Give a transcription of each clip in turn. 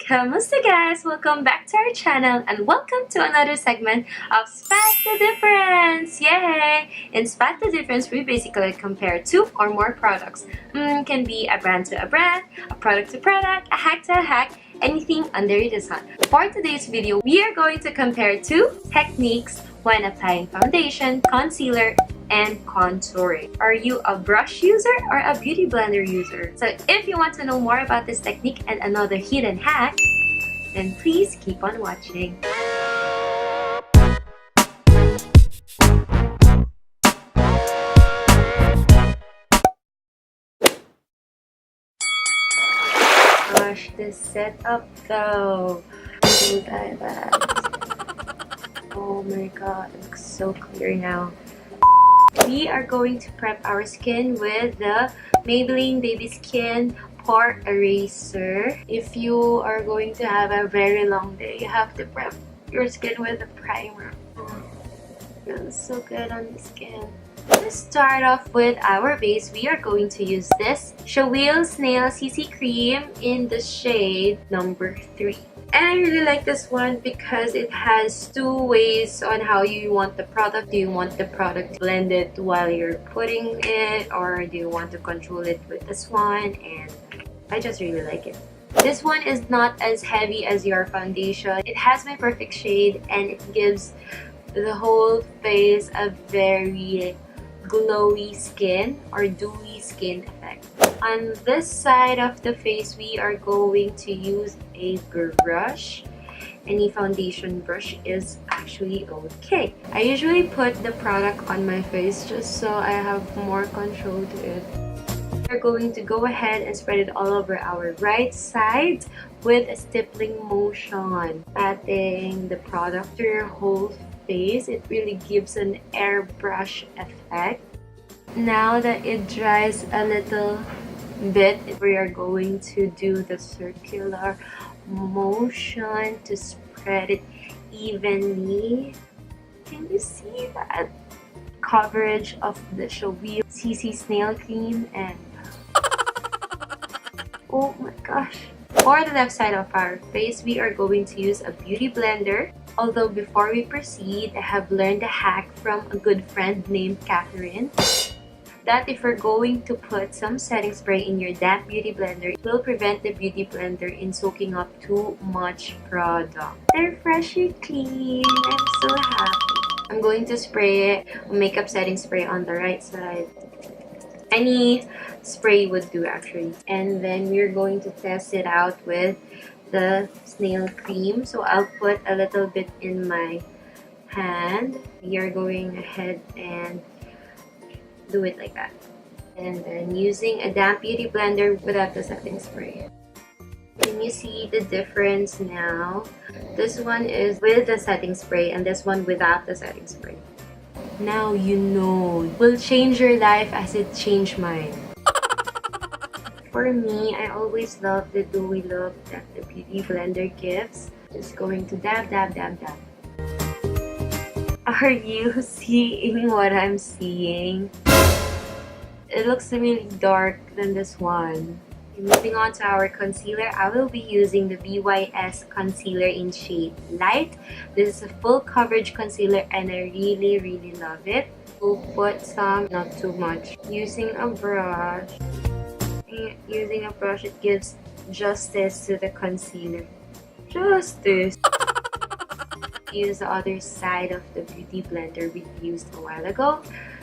Kamusta guys? Welcome back to our channel and welcome to another segment of Spot the Difference! Yay! In Spot the Difference, we basically compare two or more products. Can be a brand to a brand, a product to product, a hack to a hack, anything under the sun. For today's video, we are going to compare two techniques when applying foundation, concealer, and contouring. Are you a brush user or a beauty blender user? So if you want to know more about this technique and another hidden hack, then please keep on watching. Gosh, this setup though. Oh my god, it looks so clear now. We are going to prep our skin with the Maybelline Baby Skin Pore Eraser. If you are going to have a very long day, you have to prep your skin with a primer. It feels so good on the skin. To start off with our base, we are going to use this Shawill Snail CC Cream in the shade number 3. And I really like this one because it has two ways on how you want the product. Do you want the product blended while you're putting it, or do you want to control it with this one? And I just really like it. This one is not as heavy as your foundation. It has my perfect shade and it gives the whole face a very glowy skin or dewy skin effect. On this side of the face, we are going to use a brush. Any foundation brush is actually okay. I usually put the product on my face just so I have more control to it. We're going to go ahead and spread it all over our right side with a stippling motion. Patting the product to your whole face. It really gives an airbrush effect. Now that it dries a little bit, we are going to do the circular motion to spread it evenly. Can you see that? Coverage of the Shawill CC Snail Cream and oh my gosh. For the left side of our face, we are going to use a beauty blender. Although before we proceed, I have learned a hack from a good friend named Catherine, that if you're going to put some setting spray in your damp beauty blender, it will prevent the beauty blender in soaking up too much product. They're freshly clean. I'm so happy. I'm going to spray it, makeup setting spray on the right side. Any spray would do actually. And then we're going to test it out with the snail cream. So I'll put a little bit in my hand. You're going ahead and do it like that. And then using a damp beauty blender without the setting spray. Can you see the difference now? This one is with the setting spray and this one without the setting spray. Now you know. It will change your life as it changed mine. For me, I always love the dewy look that the beauty blender gives. Just going to dab, dab, dab, dab. Are you seeing what I'm seeing? It looks really dark than this one. Moving on to our concealer, I will be using the BYS concealer in shade Light. This is a full coverage concealer and I really love it. We'll put some, not too much. Using a brush, it gives justice to the concealer. Justice! Use the other side of the beauty blender we used a while ago.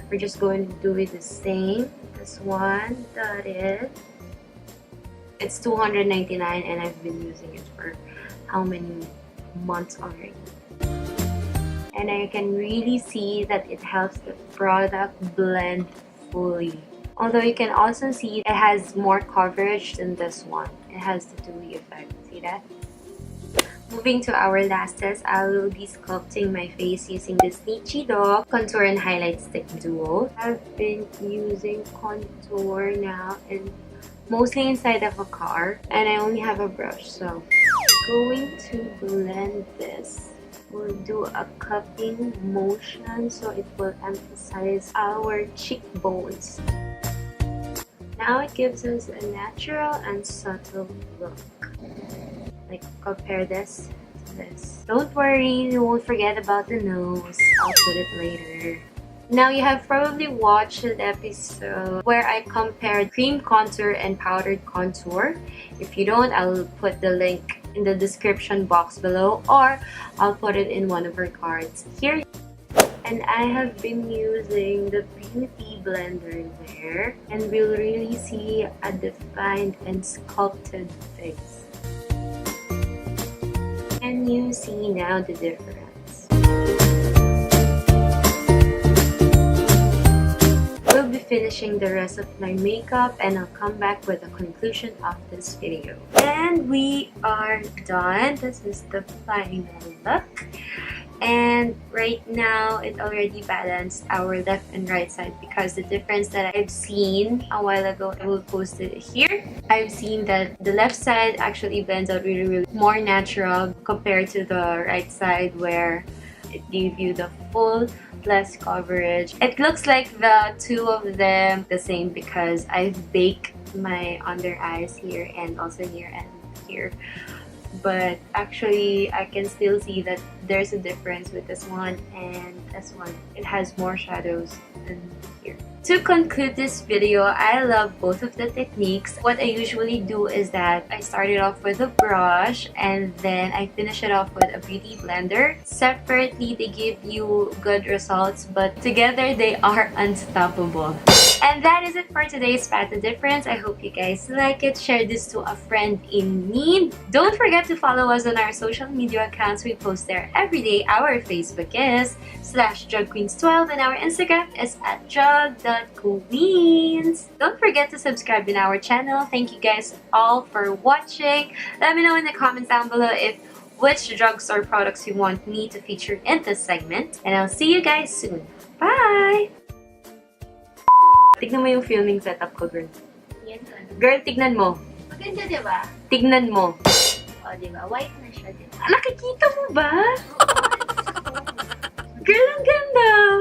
We're just going to do it the same. This one, that is. It's $299 and I've been using it for how many months already. And I can really see that it helps the product blend fully. Although you can also see it has more coverage than this one. It has the dewy effect. See that? Moving to our last test, I will be sculpting my face using this Snitchy Dog Contour and Highlight Stick Duo. I've been using contour now and mostly inside of a car, and I only have a brush, so going to blend this. We'll do a cupping motion so it will emphasize our cheekbones. Now it gives us a natural and subtle look. Like, compare this to this. Don't worry, you won't forget about the nose. I'll put it later. Now, you have probably watched an episode where I compared cream contour and powdered contour. If you don't, I'll put the link in the description box below, or I'll put it in one of our cards here. And I have been using the Beauty Blender there, and we'll really see a defined and sculpted face. Can you see now the difference? We'll be finishing the rest of my makeup, and I'll come back with the conclusion of this video. And we are done. This is the final look. And right now, it already balanced our left and right side, because the difference that I've seen a while ago, I will post it here. I've seen that the left side actually blends out really more natural compared to the right side, where it gave you the full less coverage. It looks like the two of them the same because I've baked my under eyes here and also here and here. But actually, I can still see that there's a difference with this one and this one. It has more shadows than here. To conclude this video, I love both of the techniques. What I usually do is that I start it off with a brush and then I finish it off with a beauty blender. Separately, they give you good results, but together they are unstoppable. And that is it for today's Spot the Difference. I hope you guys like it. Share this to a friend in need. Don't forget to follow us on our social media accounts. We post there every day. Our Facebook is /drugqueens12 and our Instagram is @drug.queens. Don't forget to subscribe in our channel. Thank you guys all for watching. Let me know in the comments down below which drugs or products you want me to feature in this segment. And I'll see you guys soon. Bye! Tignan mo yung filming setup ko, girl. Yan. Girl, tignan mo. Maganda, diba? Tignan mo. O, diba? White na siya, diba? Nakikita mo ba? Girl, ang ganda!